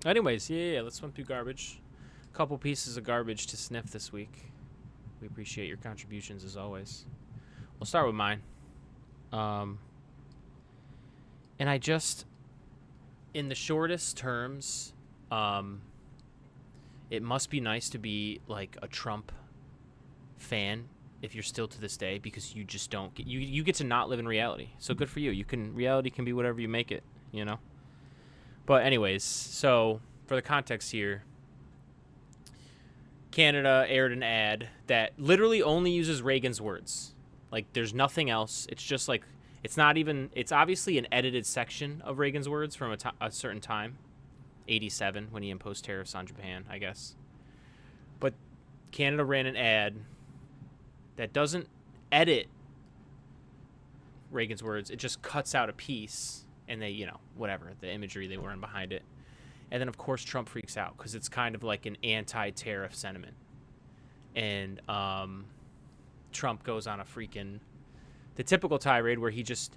Anyways, yeah, let's run through garbage. A couple pieces of garbage to sniff this week. We appreciate your contributions as always. We'll start with mine. And I just, in the shortest terms, it must be nice to be like a Trump fan if you're still to this day, because you just don't get, you get to not live in reality. So good for you. Reality can be whatever you make it, you know. But anyways, so for the context here, Canada aired an ad that literally only uses Reagan's words. Like, there's nothing else. It's just like, it's not even, it's obviously an edited section of Reagan's words from a certain time, 87, when he imposed tariffs on Japan, I guess. But Canada ran an ad that doesn't edit Reagan's words. It just cuts out a piece, and they, whatever, the imagery they were in behind it. And then, of course, Trump freaks out because it's kind of like an anti-tariff sentiment. And Trump goes on the typical tirade where he just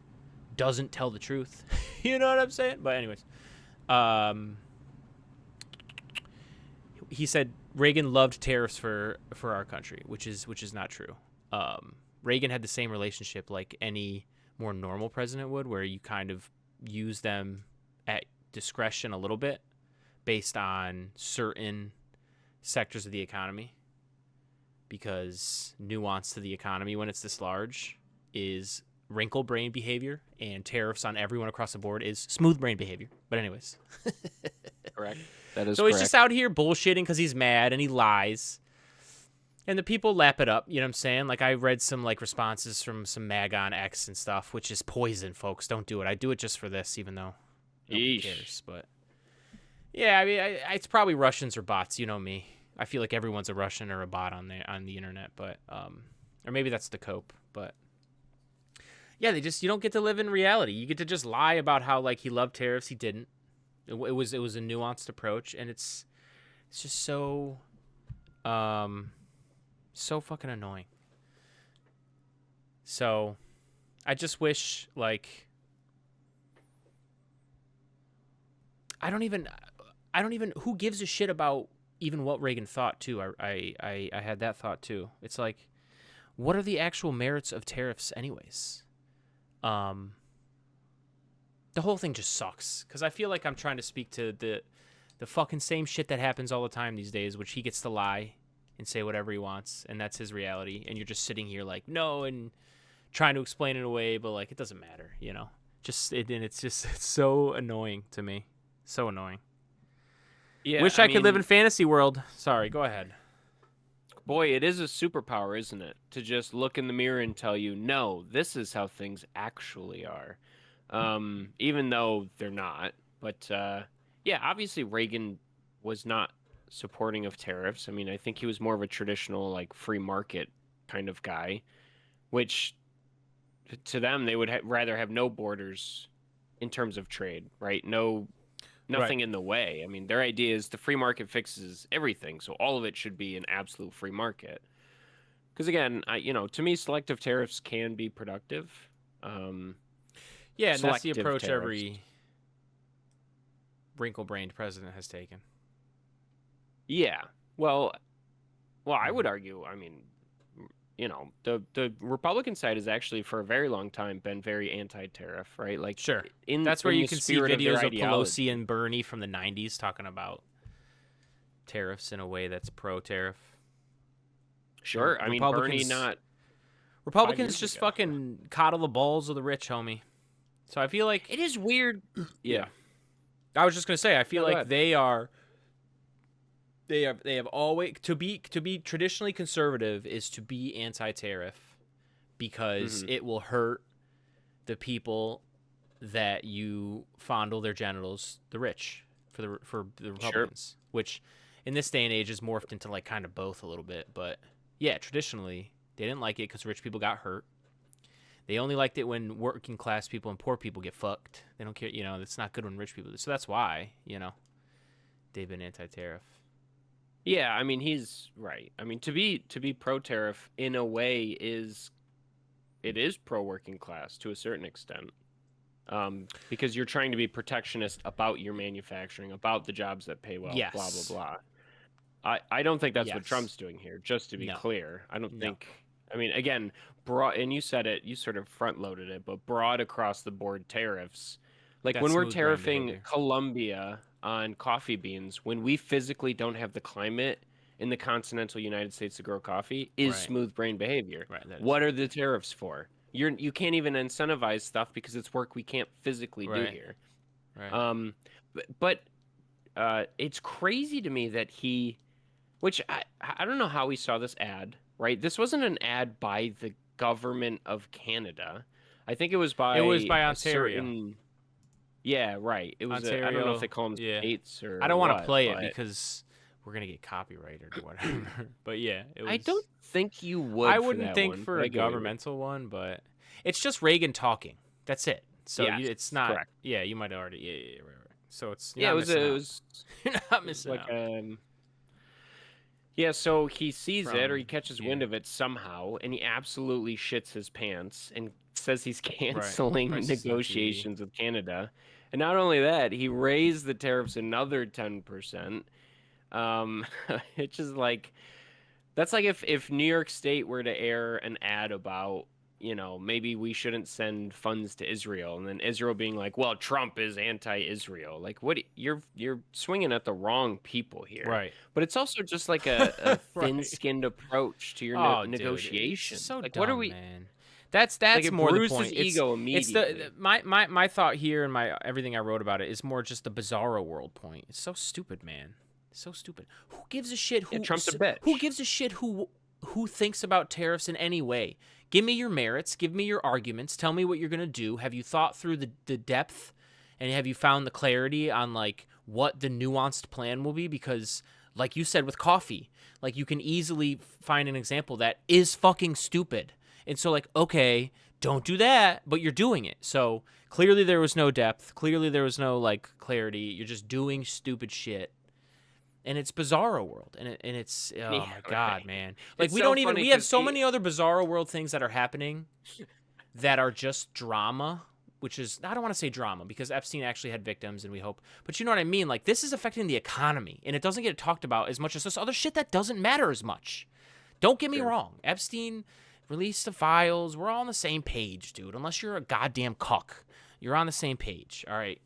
doesn't tell the truth. You know what I'm saying? But anyways, he said Reagan loved tariffs for our country, which is not true. Reagan had the same relationship like any more normal president would, where you kind of use them at discretion a little bit based on certain sectors of the economy, because nuance to the economy when it's this large is wrinkle brain behavior, and tariffs on everyone across the board is smooth brain behavior. But anyways. Correct. That is so correct. He's just out here bullshitting because he's mad and he lies. And the people lap it up, you know what I'm saying? Like, I read some like responses from some MAG on X and stuff, which is poison, folks. Don't do it. I do it just for this, even though nobody cares. But yeah, I mean, it's probably Russians or bots. You know me. I feel like everyone's a Russian or a bot on the internet, but or maybe that's the cope. But yeah, you don't get to live in reality. You get to just lie about how like he loved tariffs. He didn't. It was a nuanced approach, and it's just so fucking annoying. So I just wish, like, I don't even who gives a shit about even what Reagan thought too. I had that thought too. It's like, what are the actual merits of tariffs anyways? The whole thing just sucks, because I feel like I'm trying to speak to the fucking same shit that happens all the time these days, which he gets to lie and say whatever he wants, and that's his reality, and you're just sitting here like, no, and trying to explain it away, but like, it doesn't matter, you know? It's so annoying to me. So annoying. Yeah, Wish I could live in fantasy world. Sorry, go ahead. Boy, it is a superpower, isn't it? To just look in the mirror and tell you, no, this is how things actually are. Even though they're not. But yeah, obviously Reagan was not supporting of tariffs. I mean, I think he was more of a traditional like free market kind of guy, which to them they would rather have no borders in terms of trade, right? Nothing right in the way. I mean, their idea is the free market fixes everything, so all of it should be an absolute free market. Because again, to me, selective tariffs can be productive. Yeah, and that's the approach every wrinkle-brained president has taken. Yeah. Well, I would argue, I mean, the Republican side has actually for a very long time been very anti-tariff, right? Like, sure. That's where you can see videos of Pelosi and Bernie from the 90s talking about tariffs in a way that's pro-tariff. Sure. I mean, Bernie not... Republicans just fucking coddle the balls of the rich, homie. So I feel like... It is weird. Yeah. I was just going to say, I feel like they have always to be traditionally conservative is to be anti-tariff, because it will hurt the people that you fondle their genitals, the rich, for the Republicans, sure. Which in this day and age is morphed into like kind of both a little bit. But yeah, traditionally they didn't like it because rich people got hurt. They only liked it when working class people and poor people get fucked. They don't care, it's not good when rich people do. So that's why, they've been anti-tariff. Yeah, I mean, he's right. I mean, to be pro-tariff in a way it is pro-working class to a certain extent. because you're trying to be protectionist about your manufacturing, about the jobs that pay well, blah, blah, Yes. blah. I don't think that's what Yes. Trump's doing here, just to be No. clear. I don't No. think, I mean, again, broad, and you said it, you sort of front loaded it, but broad across the board tariffs. Like That's when we're smooth brain tariffing behavior. Colombia on coffee beans, when we physically don't have the climate in the continental United States to grow coffee, is Right. smooth brain behavior. Right. That is. What are the tariffs for? You can't even incentivize stuff because it's work we can't physically do Right. here. Right. But it's crazy to me that he, which I don't know how he saw this ad, right? This wasn't an ad by the government of Canada. I think it was by Ontario. certain, yeah, right. It was I don't know if they call them states or I don't want to what, play it but because we're gonna get copyrighted or whatever. But yeah, it was. I don't think you would. I for wouldn't that think one, for but I a get what you mean. governmental one, but it's just Reagan talking. That's it. So Yes, it's not. correct. Yeah, you might already. Yeah, right. So it's. Yeah, it was You're not missing like out. Yeah, so he sees it or he From- catches yeah. wind of it somehow, and he absolutely shits his pants and says he's canceling Prices on TV. negotiations with Canada. And not only that, he raised the tariffs another 10%. It's just like, that's like if New York State were to air an ad about, you know, maybe we shouldn't send funds to Israel, and then Israel being like, well, Trump is anti-Israel. Like, what? You're swinging at the wrong people here. Right. But it's also just like a Right. thin-skinned approach to your Oh, dude, negotiation. it's so like, dumb, what are we? man. That's Like, it more the bruises point. ego It's immediately. my thought here and my everything I wrote about it is more just the bizarro world point. It's so stupid, man. It's so stupid. Who gives a shit? Who Trump's a bitch. Who gives a shit? Who thinks about tariffs in any way? Give me your merits. Give me your arguments. Tell me what you're gonna do. Have you thought through the depth, and have you found the clarity on like what the nuanced plan will be? Because like you said with coffee, like you can easily find an example that is fucking stupid. And so like, okay, don't do that, but you're doing it. So clearly there was no depth. Clearly there was no like clarity. You're just doing stupid shit. And it's Bizarro World, and it's oh Yeah, my god, right. man! Like It's we so don't even funny we have 'cause so many other Bizarro World things that are happening that are just drama, which is I don't want to say drama because Epstein actually had victims, and we hope, but you know what I mean. Like this is affecting the economy, and it doesn't get talked about as much as this other shit that doesn't matter as much. Don't get me Sure. wrong, Epstein released the files. We're all on the same page, dude. Unless you're a goddamn cuck, you're on the same page. All right.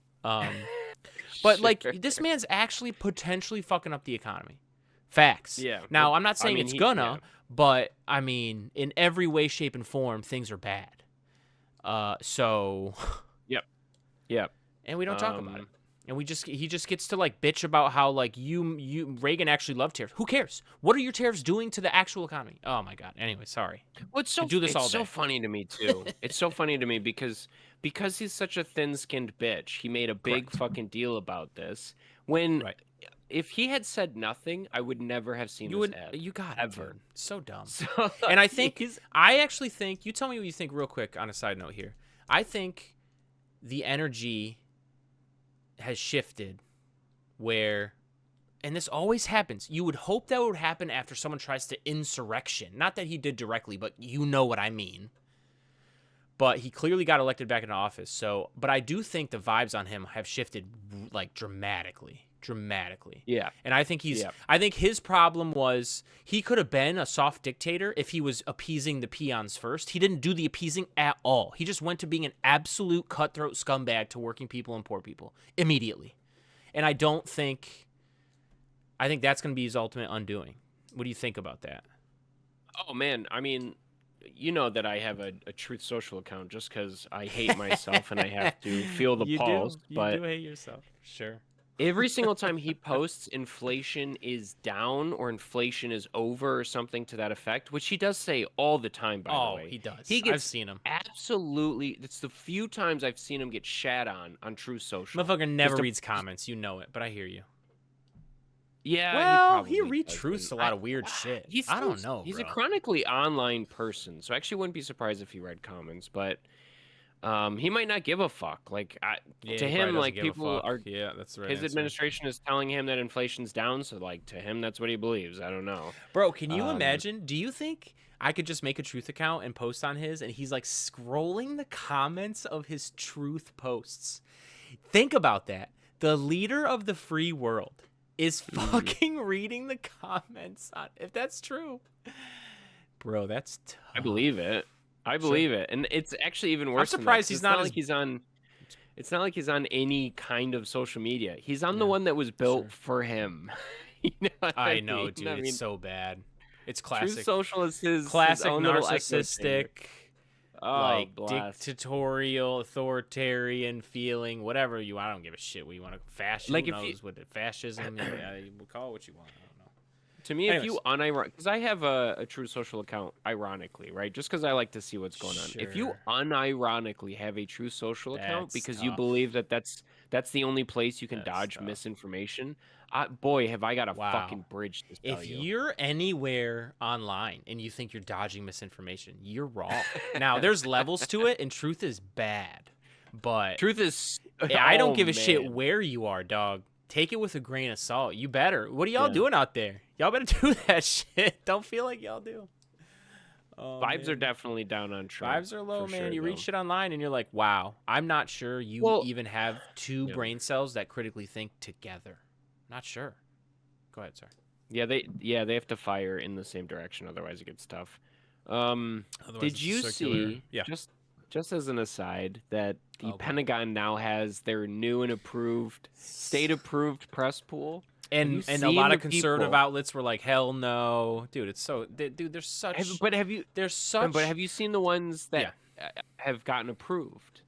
But like this man's actually potentially fucking up the economy. Facts. Yeah. Now well, I'm not saying I mean, it's he- gonna, yeah. but I mean in every way, shape, and form, things are bad. So Yeah. and we don't talk about it. And he just gets to like bitch about how like you Reagan actually loved tariffs. Who cares? What are your tariffs doing to the actual economy? Oh my god. Anyway, sorry. Well, it's so do this it's all so day. funny to me too. It's so funny to me because he's such a thin-skinned bitch. He made a big Correct. fucking deal about this. When Right. if he had said nothing, I would never have seen You this would ad. you got ever. it, dude. So dumb. So, And I think he's- I actually think you tell me what you think real quick on a side note here. I think the energy has shifted where and this always happens. You would hope that would happen after someone tries to insurrection. Not that he did directly, but you know what I mean. But he clearly got elected back into office. So, but I do think the vibes on him have shifted like dramatically. yeah. And I think Yeah. I think his problem was he could have been a soft dictator if he was appeasing the peons first. He didn't do the appeasing at all. He just went to being an absolute cutthroat scumbag to working people and poor people immediately. And I think that's going to be his ultimate undoing. What do you think about that? Oh man, I mean, you know that I have a Truth Social account just because I hate myself and I have to feel the pulse. But do hate yourself. Sure. every single time he posts inflation is down or inflation is over or something to that effect, which he does say all the time, by the way. He does. He gets I've seen him. absolutely. It's the few times I've seen him get shat on Truth Social. Motherfucker never the- reads comments. You know it, but I hear you. Yeah, Well, he probably retruths doesn't. a lot of weird shit. He I don't seems- know, He's bro. a chronically online person, so I actually wouldn't be surprised if he read comments. But he might not give a fuck. Like Yeah, to he probably him, doesn't like give a people fuck. are. Yeah, that's the right His answer. administration is telling him that inflation's down, so like to him, that's what he believes. I don't know. Bro, can you imagine? Do you think I could just make a truth account and post on his, and he's like scrolling the comments of his truth posts? Think about that. The leader of the free world is fucking reading the comments on. If that's true, bro, that's tough. I believe it. I believe it, and it's actually even worse. I'm surprised than that, he's not like he's on. It's not like he's on any kind of social media. He's on the one that was built for him. You know what I know, mean? dude. I mean, it's so bad. It's Truth classic. Social is his Classic own little echo narcissistic, chamber. like blast. dictatorial, authoritarian feeling, whatever you. I don't give a shit what you want to fascism. Like, Who if you- knows what fascism? Yeah, you call it what you want. I don't know. To me, Anyways. if you because I have a True Social account, ironically, right? Just because I like to see what's going on. If you Sure. unironically have a True Social account That's because you tough. believe that that's the only place you can That's dodge tough. misinformation, boy, have I got a Wow. fucking bridge to tell If you. you're anywhere online and you think you're dodging misinformation, you're wrong. Now, there's levels to it, and truth is bad. But Truth is, I don't oh, give a shit man. where you are, dog. Take it with a grain of salt. You better. What are y'all Yeah. doing out there? Y'all better do that shit. Don't feel like y'all do. Oh, Vibes are man. definitely down on Trump. Vibes are low, for man. sure, You read though. shit online and you're like, wow, I'm not sure you Well, even have two yeah. brain cells that critically think together. Not sure. Go ahead, sorry. Yeah, they have to fire in the same direction, otherwise it gets tough. Did you see? Yeah. Just as an aside, that the Oh, boy. Pentagon now has their new and approved, state-approved press pool, And you a seen lot the of conservative people- outlets were like, hell no, dude. It's so dude. There's such. But have you? There's such. But have you seen the ones that have gotten approved?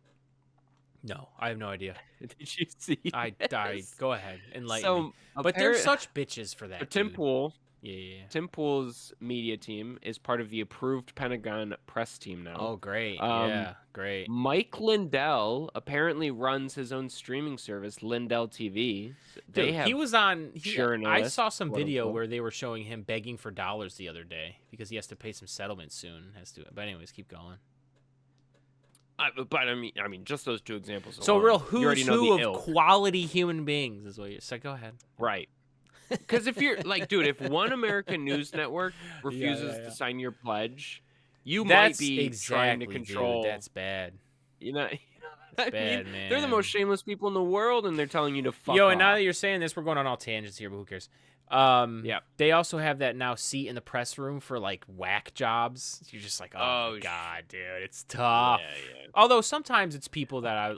No, I have no idea. Did you see? I this? Go ahead, enlighten So, me. But they're such bitches for that. So Tim dude. Pool. Yeah. Tim Pool's media team is part of the approved Pentagon press team now. Oh, great. Um, great. Mike Lindell apparently runs his own streaming service, Lindell TV. They Dude, have he was on. I journalists, saw some quote video unquote. where they were showing him begging for dollars the other day because he has to pay some settlement soon. But anyways, keep going. But I mean, just those two examples. So alone, real you already who's know who the of ilk. quality human beings is what you said. Go ahead. Right. Because if you're like, dude, if one American news network refuses to sign your pledge, you might be trying to control. Dude, that's bad. You know, That's bad, man. They're the most shameless people in the world, and they're telling you to fuck Yo, off. and now that you're saying this, we're going on all tangents here, but who cares? Yeah. They also have that now seat in the press room for like whack jobs. You're just like, oh my god, dude, it's tough. Yeah. Although sometimes it's people that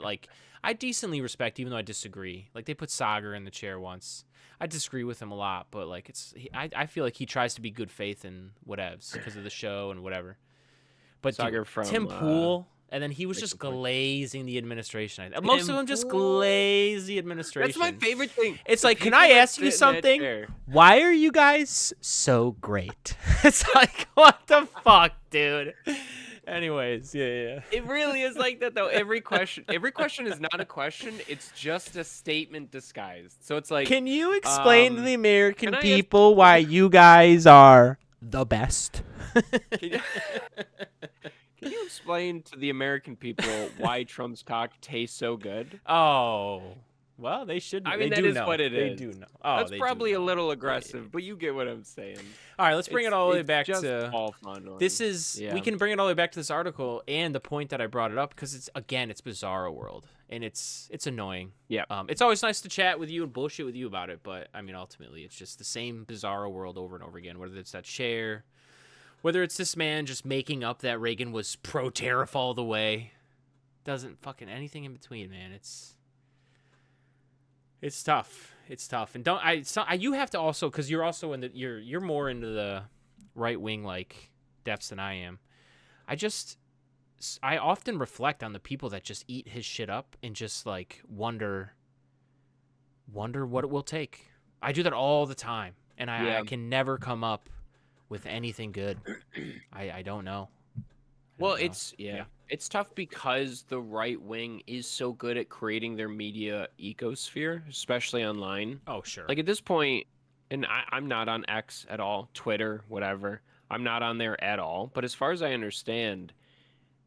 I decently respect, even though I disagree. Like they put Sagar in the chair once. I disagree with him a lot, but like I feel like he tries to be good faith and whatevs because of the show and whatever. But Sagar dude, from, Tim Pool, and then he was just Point. glazing the administration. Most of them just Pool. glaze the administration. That's my favorite thing. It's The like, can people I that ask you sit in that something? chair. Why are you guys so great? It's like, what the fuck, dude? Anyways, yeah. It really is like that though. Every question is not a question. It's just a statement disguised. So it's like, Can you explain to the American can I ask- people why you guys are the best? can you explain to the American people why Trump's cock tastes so good? Oh, well, they should. I mean, they that do is know. what it They is. do know. Oh, That's they do probably a know. little aggressive, but you get what I'm saying. All right, let's bring it all the way It's back just to. all fun. This is we can bring it all the way back to this article and the point that I brought it up because it's Bizarro World and it's annoying. Yeah. It's always nice to chat with you and bullshit with you about it, but I mean ultimately it's just the same Bizarro World over and over again. Whether it's that share, whether it's this man just making up that Reagan was pro tariff all the way, doesn't fucking anything in between, man. It's tough. It's tough, and you have to also because you're also in the you're more into the right wing like depths than I am. I often reflect on the people that just eat his shit up and just like wonder what it will take. I do that all the time, and I can never come up with anything good. I don't know. Well, it's tough because the right wing is so good at creating their media ecosphere, especially online. Oh, sure. Like at this point, and I'm not on X at all, Twitter, whatever. I'm not on there at all. But as far as I understand,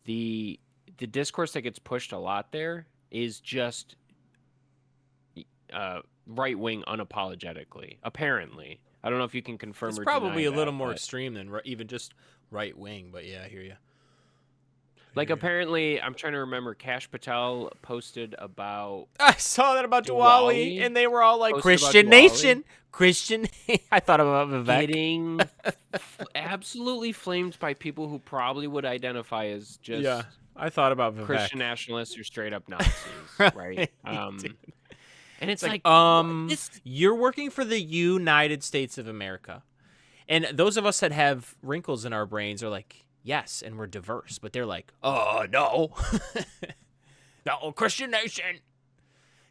the the discourse that gets pushed a lot there is just right wing unapologetically. Apparently, I don't know if you can confirm It's or probably deny a little that, more but, extreme than even just right wing, but yeah, I hear you. like, apparently, I'm trying to remember. Cash Patel posted about I saw that about Diwali, Diwali. and they were all like, Posted about Christian Diwali. nation, Christian. I thought about Vivek. Getting absolutely flamed by people who probably would identify as just Yeah, I thought about Vivek. Christian nationalists or straight up Nazis, right? Dude. And it's like, this. You're working for the United States of America. And those of us that have wrinkles in our brains are like, yes, and we're diverse. But they're like, oh, no. No, Christian nation.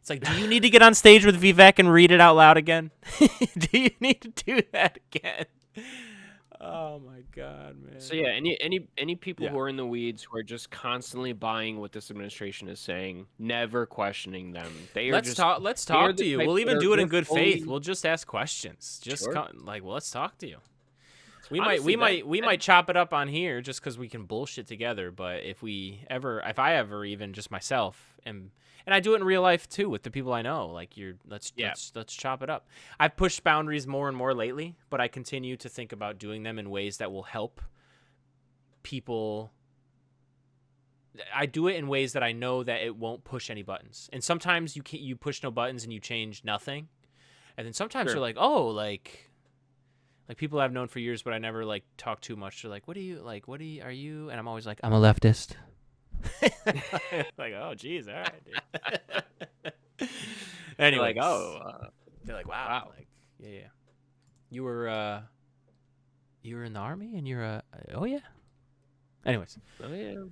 It's like, do you need to get on stage with Vivek and read it out loud again? Do you need to do that again? Oh, my God, man. So, yeah, any people who are in the weeds who are just constantly buying what this administration is saying, never questioning them. They are Let's talk to you. We'll even do it in good faith. We'll just ask questions. Just Sure. well, let's talk to you. We Honestly, might chop it up on here just because we can bullshit together. But if I ever even just myself and I do it in real life too with the people I know, like let's chop it up. I've pushed boundaries more and more lately, but I continue to think about doing them in ways that will help people. I do it in ways that I know that it won't push any buttons. And sometimes you push no buttons and you change nothing. And then sometimes you're like, oh, like people I've known for years, but I never like talk too much. They're like, are you? And I'm always like, I'm a leftist. Like, oh, geez, all right, dude. Anyway, like, they're like, wow. Like, yeah. You were in the army, and you're oh yeah. Anyways, oh yeah.